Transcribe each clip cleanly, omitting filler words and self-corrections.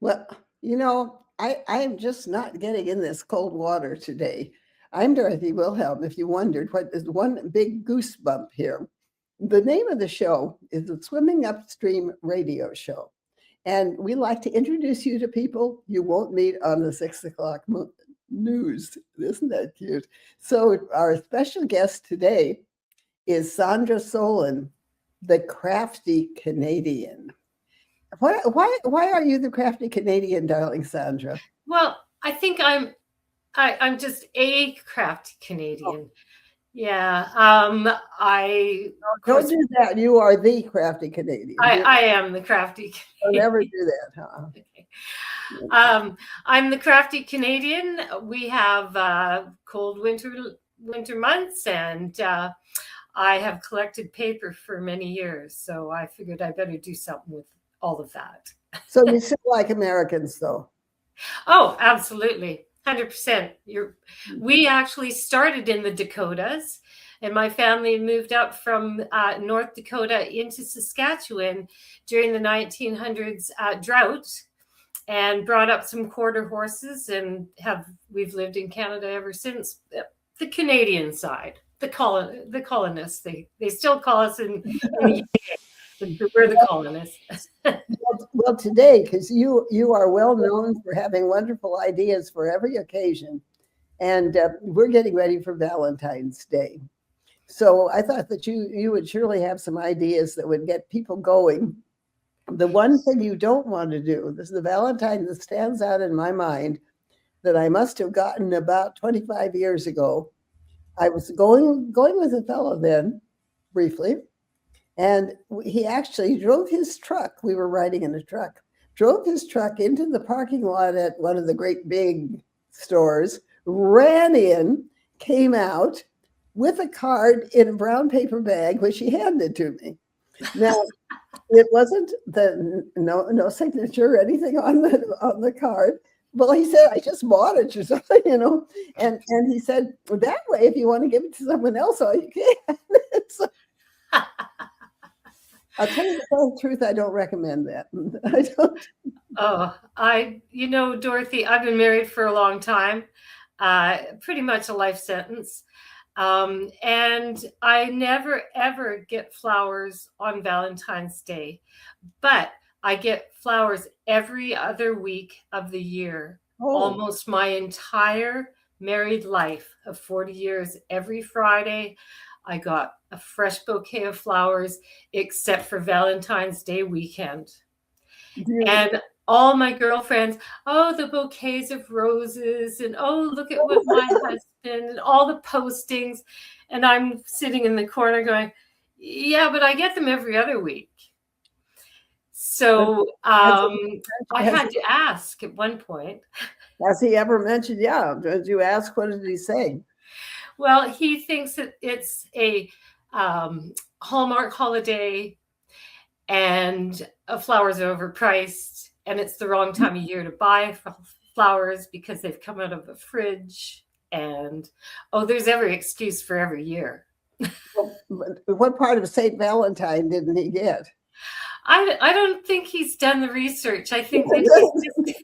Well, I'm just not getting in this cold water today. I'm Dorothy Wilhelm, if you wondered what is one big goosebump here. The name of the show is the Swimming Upstream Radio Show. And we like to introduce you to people you won't meet on the 6 o'clock news. Isn't that cute? So our special guest today is Sandra Solon, the Crafty Canadian. Why are you the Crafty Canadian, darling Sandra? Well, I think I'm just a crafty Canadian. Oh. Yeah. Don't do that. You are the Crafty Canadian. I am the Crafty Canadian. I'll never do that, huh? Okay. I'm the Crafty Canadian. We have cold winter months, and I have collected paper for many years. So I figured I better do something with all of that. So you still like Americans, though? Oh, absolutely. 100%. We actually started in the Dakotas, and my family moved up from North Dakota into Saskatchewan during the 1900s drought, and brought up some quarter horses, and we've lived in Canada ever since. The Canadian side, the colonists, they still call us in the UK. We're the colonists. Well, today, because you are well known for having wonderful ideas for every occasion, and we're getting ready for Valentine's Day. So I thought that you would surely have some ideas that would get people going. The one thing you don't want to do, this is the Valentine that stands out in my mind, that I must have gotten about 25 years ago. I was going with a fellow then, briefly, and he actually drove his truck. We were riding in a truck. Drove his truck into the parking lot at one of the great big stores, ran in, came out with a card in a brown paper bag, which he handed to me. Now, it wasn't no signature or anything on the card. Well, he said, I just bought it or something, and he said, well, that way, if you want to give it to someone else, all you can. So, I'll tell you the whole truth. I don't recommend that. I don't. Oh, Dorothy, I've been married for a long time, pretty much a life sentence. And I never, ever get flowers on Valentine's Day, but I get flowers every other week of the year, almost my entire married life of 40 years. Every Friday, I got a fresh bouquet of flowers, except for Valentine's Day weekend. Yeah. And all my girlfriends, the bouquets of roses, and look at what my husband, and all the postings. And I'm sitting in the corner going, yeah, but I get them every other week. So I had to ask at one point. Has he ever mentioned, did you ask, what did he say? Well, he thinks that it's a Hallmark holiday, and flowers are overpriced, and it's the wrong time of year to buy flowers because they've come out of the fridge, and there's every excuse for every year. Well, what part of St. Valentine didn't he get? I don't think he's done the research. I think that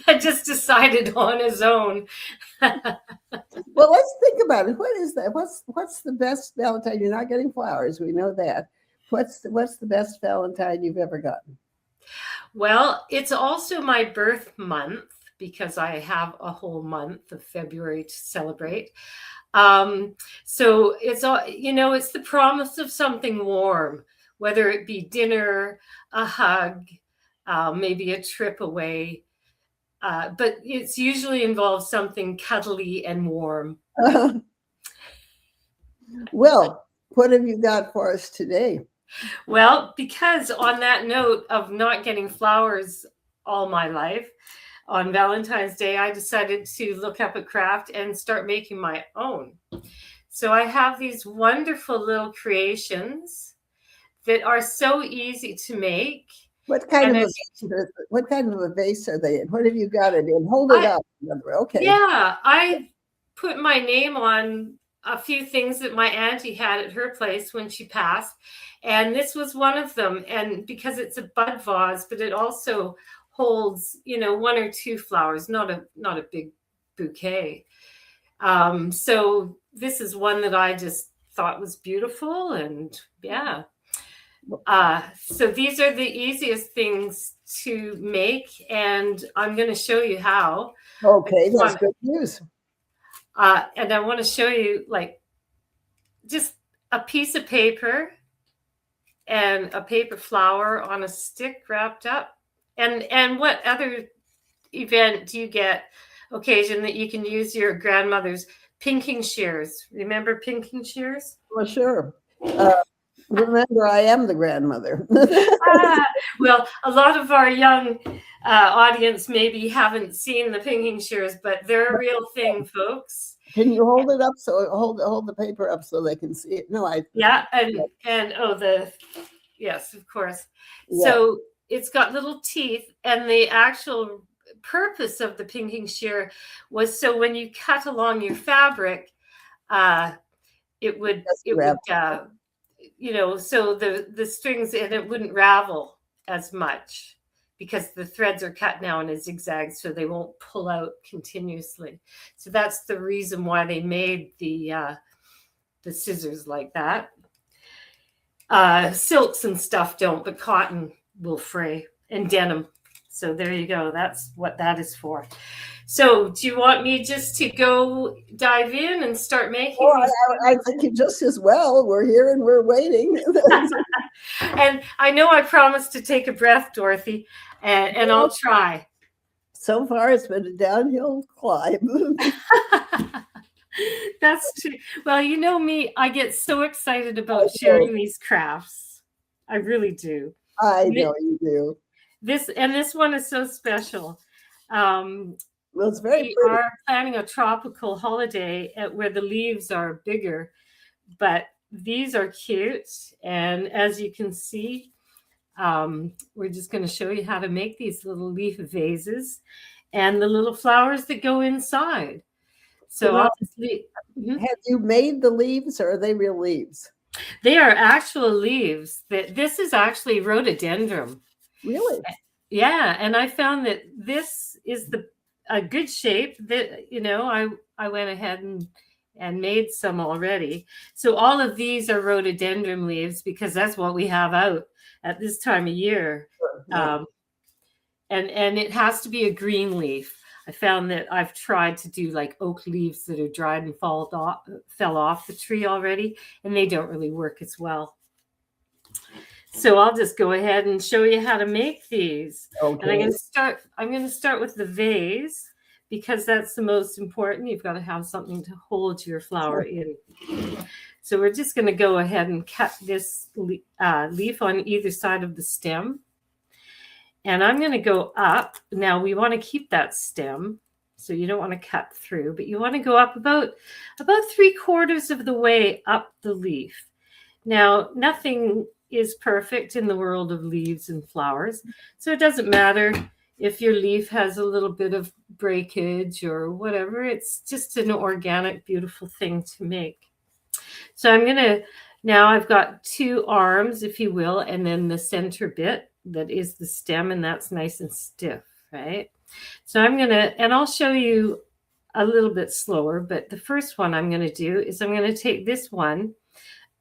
he just decided on his own. Well, let's think about it. What is that? What's the best Valentine? You're not getting flowers. We know that. What's the best Valentine you've ever gotten? Well, it's also my birth month, because I have a whole month of February to celebrate. So it's it's the promise of something warm, whether it be dinner, a hug, maybe a trip away. But it's usually involves something cuddly and warm. Well, what have you got for us today? Well, because on that note of not getting flowers all my life, on Valentine's Day, I decided to look up a craft and start making my own. So I have these wonderful little creations that are so easy to make. What kind of a vase are they in? What have you got it in? Hold it up. Okay. Yeah, I put my name on a few things that my auntie had at her place when she passed, and this was one of them. And because it's a bud vase, but it also holds, one or two flowers, not a big bouquet. So this is one that I just thought was beautiful, and yeah. So these are the easiest things to make, and I'm going to show you how. Okay, that's good news. And I want to show you like just a piece of paper and a paper flower on a stick wrapped up. And what other event do you get occasion that you can use your grandmother's pinking shears? Remember pinking shears? Well, sure. Remember, I am the grandmother. Well, a lot of our young audience maybe haven't seen the pinking shears, but they're a real thing, folks. Can you hold it up? So hold the paper up so they can see it. No, yeah, and yes, of course. Yeah. So it's got little teeth, and the actual purpose of the pinking shear was so when you cut along your fabric, it would so the strings, and it wouldn't ravel as much because the threads are cut now in a zigzag, so they won't pull out continuously. So that's the reason why they made the scissors like that. Silks and stuff don't, but cotton will fray, and denim. So there you go. That's what that is for. So do you want me just to go dive in and start making these? I think you just as well. We're here and we're waiting. And I know I promised to take a breath, Dorothy, and I'll try. So far, it's been a downhill climb. That's true. Well, you know me, I get so excited about sharing these crafts. I really do. I know you do. This one is so special. Well, it's very we are planning a tropical holiday where the leaves are bigger, but these are cute. And as you can see, we're just going to show you how to make these little leaf vases and the little flowers that go inside. So I'll just have you made the leaves, or are they real leaves? They are actual leaves. This is actually rhododendron. Really? Yeah, and I found that this is a good shape that, I went ahead and made some already. So all of these are rhododendron leaves because that's what we have out at this time of year. Sure. Yeah. And it has to be a green leaf. I found that I've tried to do like oak leaves that are dried and fell off the tree already, and they don't really work as well. So I'll just go ahead and show you how to make these. Okay. And I'm going to start with the vase because that's the most important. You've got to have something to hold your flower in. So we're just going to go ahead and cut this leaf on either side of the stem. And I'm going to go up. Now we want to keep that stem, so you don't want to cut through, but you want to go up about 3/4 of the way up the leaf. Now, nothing is perfect in the world of leaves and flowers, so it doesn't matter if your leaf has a little bit of breakage or whatever. It's just an organic, beautiful thing to make. So now I've got 2 arms, if you will, and then the center bit that is the stem, and that's nice and stiff, right? So and I'll show you a little bit slower, but the first one I'm going to do is I'm going to take this one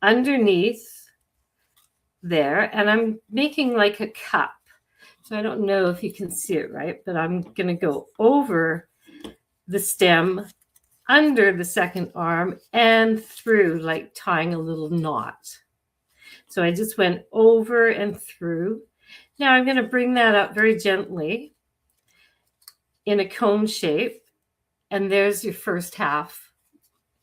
underneath there, and I'm making like a cup. So I don't know if you can see it right, but I'm going to go over the stem, under the second arm, and through, like tying a little knot. So I just went over and through. Now I'm going to bring that up very gently in a cone shape, and there's your first half.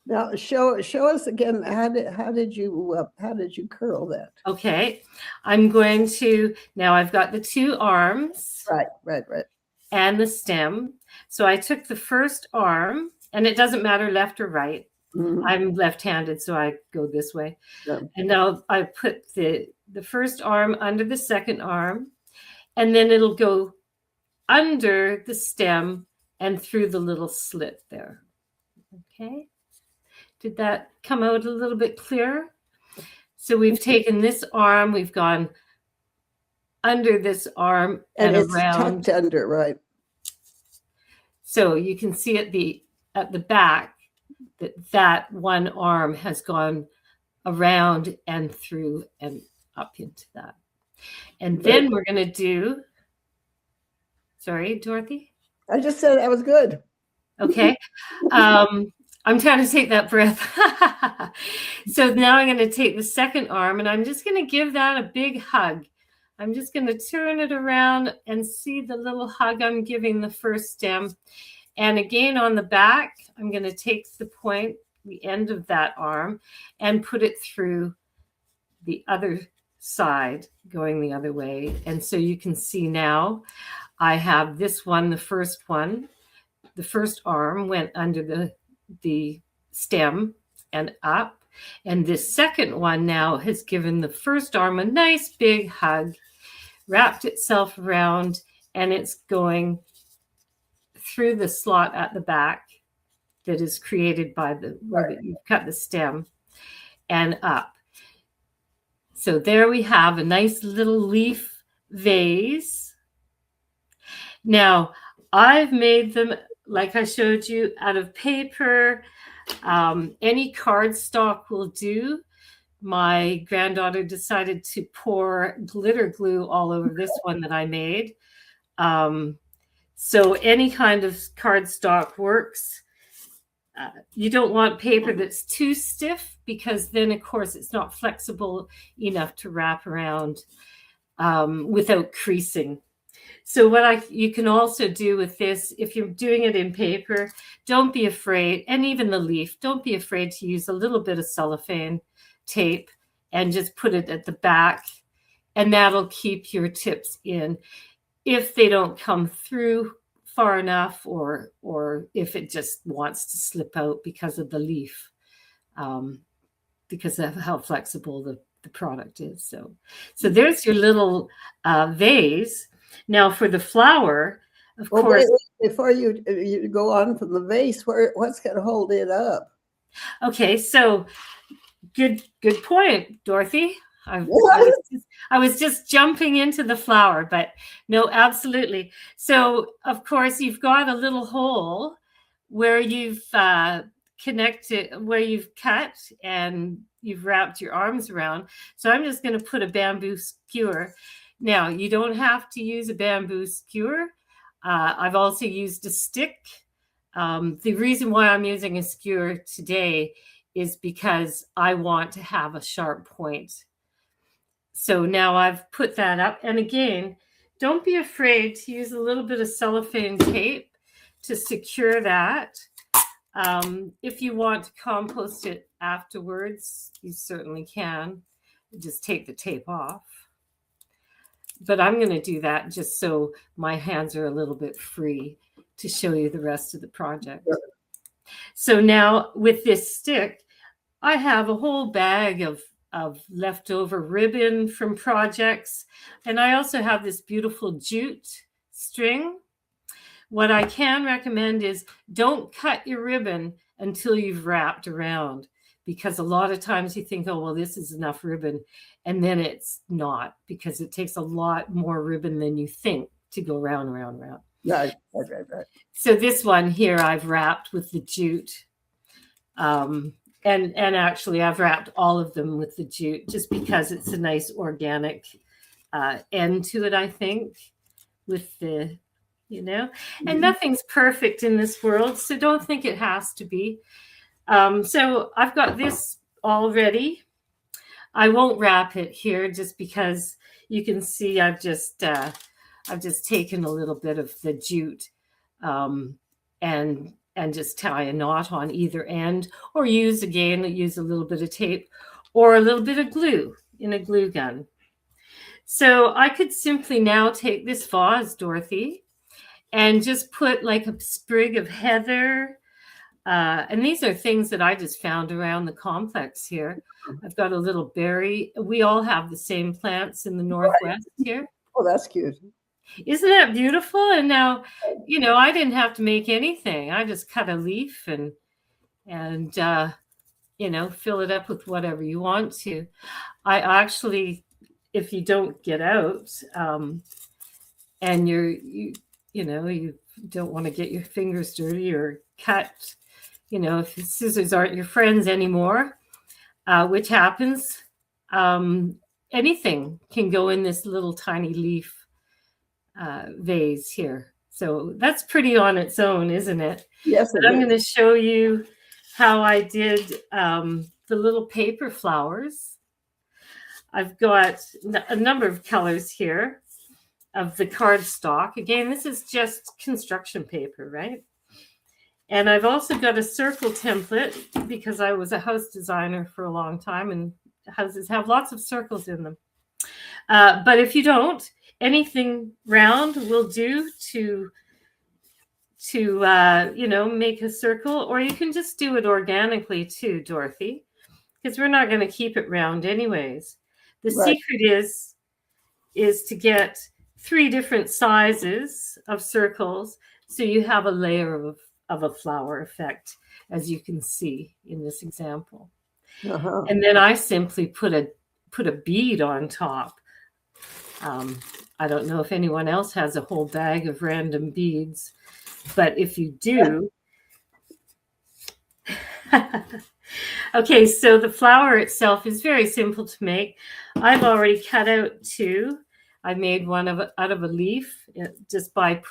Now show us again, how did you curl that? Okay, I'm going to, now I've got the 2 arms. Right. And the stem. So I took the first arm, and it doesn't matter left or right. Mm-hmm. I'm left-handed, so I go this way. Yeah. And now I put the first arm under the second arm, and then it'll go under the stem and through the little slit there. Okay. Did that come out a little bit clearer? So we've taken this arm, we've gone under this arm And it's around. tucked under, right? So you can see at the back that one arm has gone around and through and up into that. And then we're going to do, sorry, Dorothy? I just said that was good. Okay. I'm trying to take that breath. So now I'm going to take the second arm and I'm just going to give that a big hug. I'm just going to turn it around and see the little hug I'm giving the first stem. And again, on the back, I'm going to take the point, the end of that arm, and put it through the other side, going the other way. And so you can see now I have this one, the first arm went under the stem and up. And this second one now has given the first arm a nice big hug, wrapped itself around, and it's going through the slot at the back that is created by where you cut the stem and up. So there we have a nice little leaf vase. Now, I've made them, like I showed you, out of paper. Any cardstock will do. My granddaughter decided to pour glitter glue all over this one that I made. So any kind of cardstock works. You don't want paper that's too stiff because then, of course, it's not flexible enough to wrap around without creasing. So what you can also do with this, if you're doing it in paper, don't be afraid, and even the leaf, don't be afraid to use a little bit of cellophane tape and just put it at the back, and that'll keep your tips in. If they don't come through far enough, or if it just wants to slip out because of the leaf, because of how flexible the product is. So there's your little vase. Now for the flower, of course. Wait, before you go on from the vase, what's going to hold it up? Okay, so good point, Dorothy. I was just jumping into the flower, but no, absolutely. So of course you've got a little hole where you've connected, where you've cut and you've wrapped your arms around. So I'm just going to put a bamboo skewer. Now, you don't have to use a bamboo skewer. I've also used a stick. The reason why I'm using a skewer today is because I want to have a sharp point. So now I've put that up. And again, don't be afraid to use a little bit of cellophane tape to secure that. If you want to compost it afterwards, you certainly can. Just take the tape off. But I'm going to do that just so my hands are a little bit free to show you the rest of the project. Sure. So now with this stick, I have a whole bag of leftover ribbon from projects. And I also have this beautiful jute string. What I can recommend is don't cut your ribbon until you've wrapped around, because a lot of times you think, oh, well, this is enough ribbon. And then it's not, because it takes a lot more ribbon than you think to go round. Right. So this one here I've wrapped with the jute. And actually I've wrapped all of them with the jute just because it's a nice organic end to it, I think, with the, and nothing's perfect in this world. So don't think it has to be. So I've got this all ready. I won't wrap it here just because you can see I've just taken a little bit of the jute and just tie a knot on either end, or use a little bit of tape or a little bit of glue in a glue gun. So I could simply now take this vase, Dorothy, and just put like a sprig of heather. And these are things that I just found around the complex here. I've got a little berry. We all have the same plants in the Northwest here. Oh, that's cute. Isn't that beautiful? And now, I didn't have to make anything. I just cut a leaf and fill it up with whatever you want to. I actually if you don't get out, and you don't want to get your fingers dirty or cut, if scissors aren't your friends anymore, which happens, anything can go in this little tiny leaf vase here. So that's pretty on its own, isn't it? Yes, But I'm going to show you how I did the little paper flowers. I've got a number of colors here of the cardstock. Again, this is just construction paper, right? And I've also got a circle template because I was a house designer for a long time, and houses have lots of circles in them. But if you don't, anything round will do to make a circle, or you can just do it organically too, Dorothy, because we're not going to keep it round anyways. The secret is to get 3 different sizes of circles, so you have a layer of a flower effect, as you can see in this example. And then I simply put a bead on top. I don't know if anyone else has a whole bag of random beads, but if you do, okay, so the flower itself is very simple to make. I've already cut out 2. I made one out of a leaf just by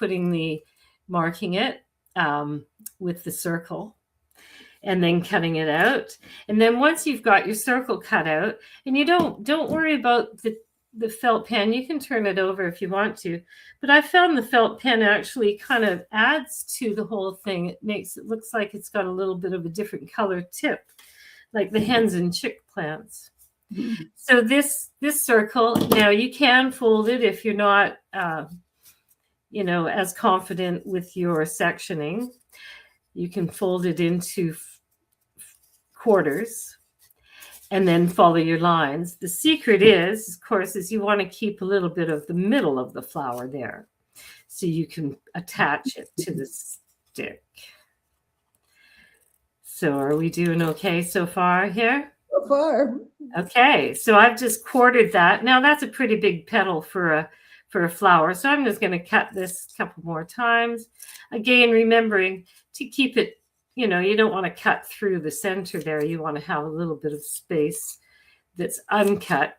marking it with the circle and then cutting it out. And then once you've got your circle cut out, and you don't worry about the felt pen, you can turn it over if you want to. But I found the felt pen actually kind of adds to the whole thing. It looks like it's got a little bit of a different color tip, like the hens and chick plants. So this circle, now you can fold it if you're not, as confident with your sectioning. You can fold it into quarters and then follow your lines. The secret is, of course, you want to keep a little bit of the middle of the flower there, so you can attach it to the stick. So are we doing okay so far here? So far. Okay, so I've just quartered that. Now that's a pretty big petal for a flower. So I'm just going to cut this a couple more times. Again, remembering to keep it, you don't want to cut through the center there. You want to have a little bit of space that's uncut.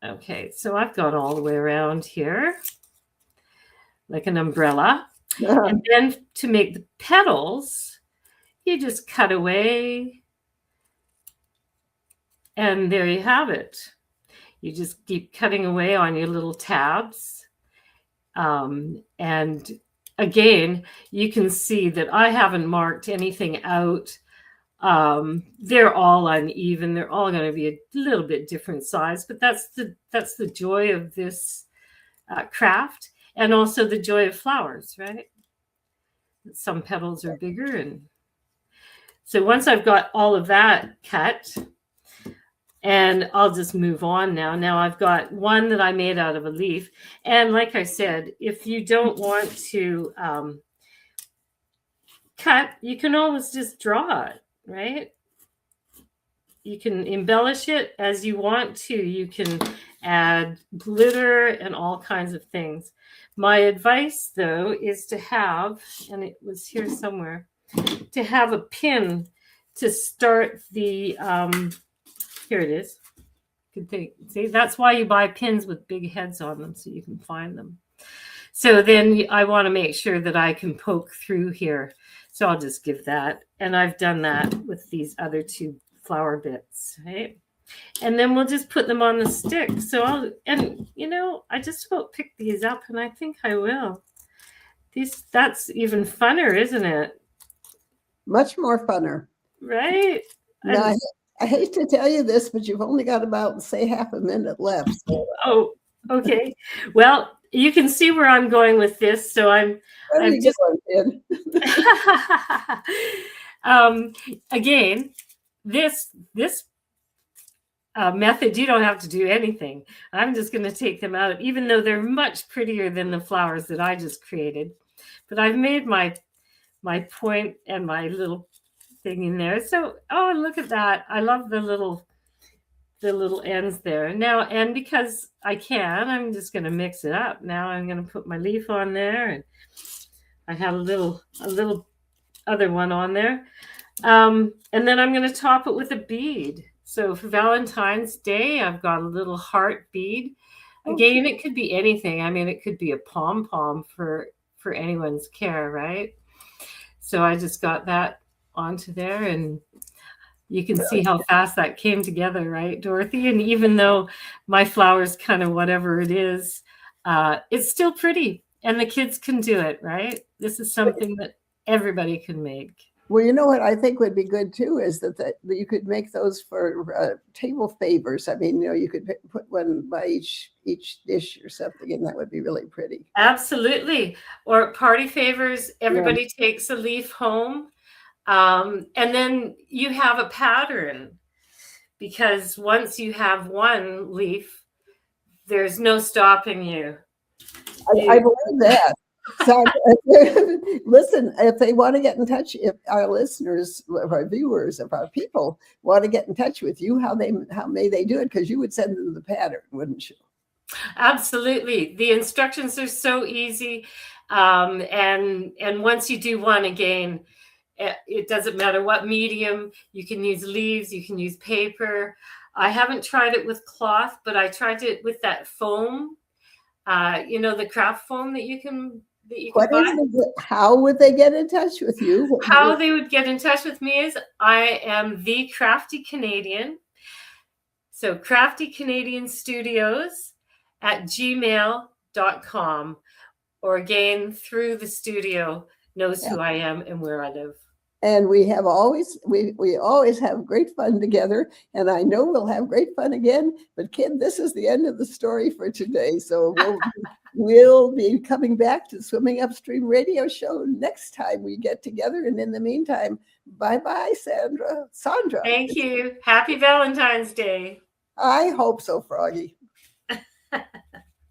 Okay, so I've gone all the way around here like an umbrella. And then to make the petals, you just cut away. And there you have it. You just keep cutting away on your little tabs. And again, you can see that I haven't marked anything out. They're all uneven. They're all going to be a little bit different size, but that's the joy of this craft, and also the joy of flowers, right? Some petals are bigger. And so once I've got all of that cut, and I'll just move on now. Now I've got one that I made out of a leaf. And like I said, if you don't want to cut, you can always just draw it, right? You can embellish it as you want to. You can add glitter and all kinds of things. My advice, though, is to have, and it was here somewhere, to have a pin to start the... here it is. Good thing. See, that's why you buy pins with big heads on them, so you can find them. So then I want to make sure that I can poke through here. So I'll just give that. And I've done that with these other 2 flower bits, right? And then we'll just put them on the stick. So I just about pick these up, and I think I will. That's even funner, isn't it? Much more funner. Right? Now, I hate to tell you this, but you've only got about, say, half a minute left. So. Oh, okay. Well, you can see where I'm going with this. So I'm just again, this method, you don't have to do anything. I'm just going to take them out, even though they're much prettier than the flowers that I just created. But I've made my point and my little thing in there. So, oh, look at that. I love the little the little ends there. Now, and because I can, I'm just going to mix it up. Now I'm going to put my leaf on there, and I have a little other one on there. And then I'm going to top it with a bead. So for Valentine's Day, I've got a little heart bead. Again, it could be anything. I mean, it could be a pom-pom for anyone's care, right? So I just got that onto there, and you can see how fast that came together, right, Dorothy? And even though my flower's kind of whatever it is, it's still pretty, and the kids can do it, right? This is something that everybody can make. Well, you know what I think would be good too is that you could make those for table favors. I mean, you could put one by each dish or something, and that would be really pretty. Absolutely. Or party favors. Everybody takes a leaf home, and then you have a pattern, because once you have one leaf, there's no stopping you. I believe that. So, listen, if they want to get in touch, if our listeners, if our viewers, if our people want to get in touch with you, how may they do it? Because you would send them the pattern, wouldn't you? Absolutely. The instructions are so easy. And once you do one, again, it doesn't matter what medium. You can use leaves, you can use paper. I haven't tried it with cloth, but I tried it with that foam, the craft foam that you can buy. How would they get in touch with you? How they would get in touch with me is I am the Crafty Canadian. So Crafty Canadian Studios at gmail.com, or again, through the studio, knows who I am and where I live. And we always have great fun together, and I know we'll have great fun again. But Kim, this is the end of the story for today. So we'll be coming back to Swimming Upstream Radio Show next time we get together. And in the meantime, bye-bye, Sandra. Thank you. Happy Valentine's Day. I hope so, Froggy.